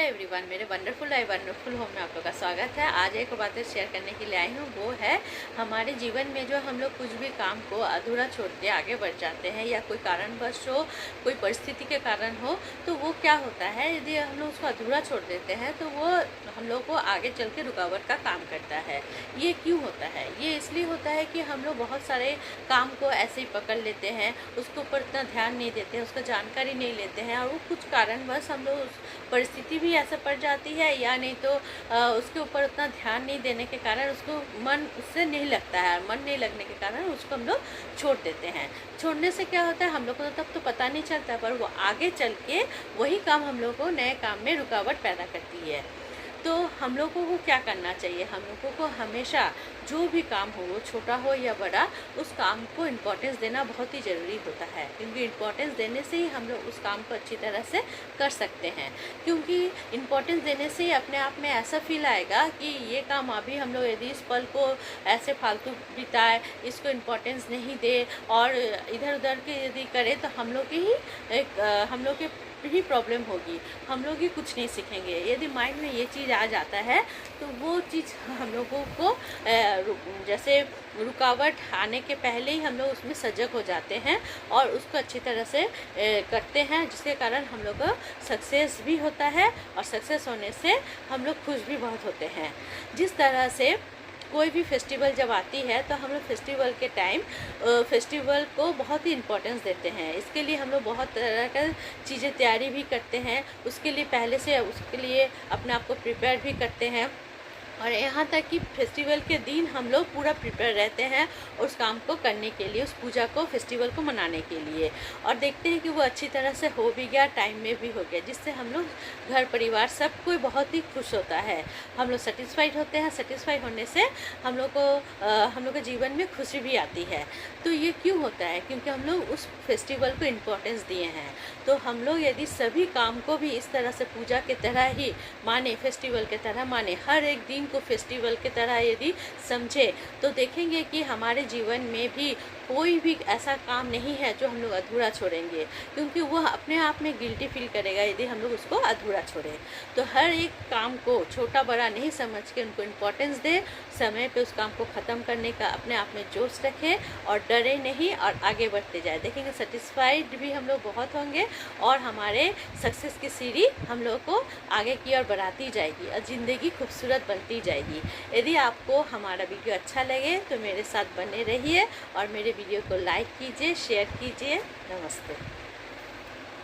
Hello everyone, मेरे wonderful home में आप लोग का स्वागत है। आज एक बातें शेयर करने के लिए आई हूँ, वो है हमारे जीवन में जो हम लोग कुछ भी काम को अधूरा छोड़ के आगे बढ़ जाते हैं या कोई कारणवश हो, कोई परिस्थिति के कारण हो, तो वो क्या होता है, यदि हम लोग उसको अधूरा छोड़ देते हैं तो वो हम लोग को आगे चल के रुकावट का काम करता है। ये क्यों होता है? ये इसलिए होता है कि हम लोग बहुत सारे काम को ऐसे ही पकड़ लेते हैं, उसके ऊपर इतना ध्यान नहीं देते हैं, उसका जानकारी नहीं लेते हैं, और वो कुछ कारणवश हम लोग उस परिस्थिति भी ऐसा पड़ जाती है, या नहीं तो उसके ऊपर उतना ध्यान नहीं देने के कारण उसको मन उससे नहीं लगता है, और मन नहीं लगने के कारण उसको हम लोग छोड़ देते हैं। छोड़ने से क्या होता है, हम लोग को तब तो पता नहीं चलता, पर वो आगे चल के वही काम हम लोग को नए काम में रुकावट पैदा करती है। तो हम लोगों को क्या करना चाहिए? हम लोगों को हमेशा जो भी काम हो, वो छोटा हो या बड़ा, उस काम को इम्पोर्टेंस देना बहुत ही ज़रूरी होता है, क्योंकि इम्पोर्टेंस देने से ही हम लोग उस काम को अच्छी तरह से कर सकते हैं। क्योंकि इम्पोर्टेंस देने से ही अपने आप में ऐसा फील आएगा कि ये काम अभी हम लोग यदि इस पल को ऐसे फालतू बिताए, इसको इम्पोर्टेंस नहीं दे और इधर उधर के यदि करे, तो हम लोग हम लोग के ही प्रॉब्लम होगी, हम लोग ही कुछ नहीं सीखेंगे। यदि माइंड में ये चीज़ आ जाता है तो वो चीज़ हम लोगों को जैसे रुकावट आने के पहले ही हम लोग उसमें सजग हो जाते हैं और उसको अच्छी तरह से करते हैं, जिसके कारण हम लोग को सक्सेस भी होता है, और सक्सेस होने से हम लोग खुश भी बहुत होते हैं। जिस तरह से कोई भी फेस्टिवल जब आती है तो हम लोग फेस्टिवल के टाइम फेस्टिवल को बहुत ही इम्पोर्टेंस देते हैं। इसके लिए हम लोग बहुत तरह का चीज़ें तैयारी भी करते हैं, उसके लिए पहले से उसके लिए अपने आप को प्रिपेयर भी करते हैं, और यहाँ तक कि फेस्टिवल के दिन हम लोग पूरा प्रिपेयर रहते हैं उस काम को करने के लिए, उस पूजा को, फेस्टिवल को मनाने के लिए, और देखते हैं कि वो अच्छी तरह से हो भी गया, टाइम में भी हो गया, जिससे हम लोग घर परिवार सब कोई बहुत ही खुश होता है, हम लोग सेटिस्फाइड होते हैं। सेटिस्फाइड होने से हम लोग के जीवन में खुशी भी आती है। तो ये क्यों होता है? क्योंकि हम लोग उस फेस्टिवल को इम्पोर्टेंस दिए हैं। तो हम लोग यदि सभी काम को भी इस तरह से पूजा की तरह ही माने, फेस्टिवल की तरह माने, हर एक दिन को फेस्टिवल की तरह यदि समझे, तो देखेंगे कि हमारे जीवन में भी कोई भी ऐसा काम नहीं है जो हम लोग अधूरा छोड़ेंगे, क्योंकि वह अपने आप में गिल्टी फील करेगा यदि हम लोग उसको अधूरा छोड़ें। तो हर एक काम को छोटा बड़ा नहीं समझ के उनको इम्पोर्टेंस दे, समय पे उस काम को ख़त्म करने का अपने आप में जोश रखें, और डरे नहीं और आगे बढ़ते जाए। देखेंगे सेटिस्फाइड भी हम लोग बहुत होंगे, और हमारे सक्सेस की सीढ़ी हम लोग को आगे की ओर बढ़ाती जाएगी, और ज़िंदगी खूबसूरत बनती जाएगी। यदि आपको हमारा वीडियो अच्छा लगे तो मेरे साथ बने रहिए, और मेरे वीडियो को लाइक कीजिए, शेयर कीजिए। नमस्ते।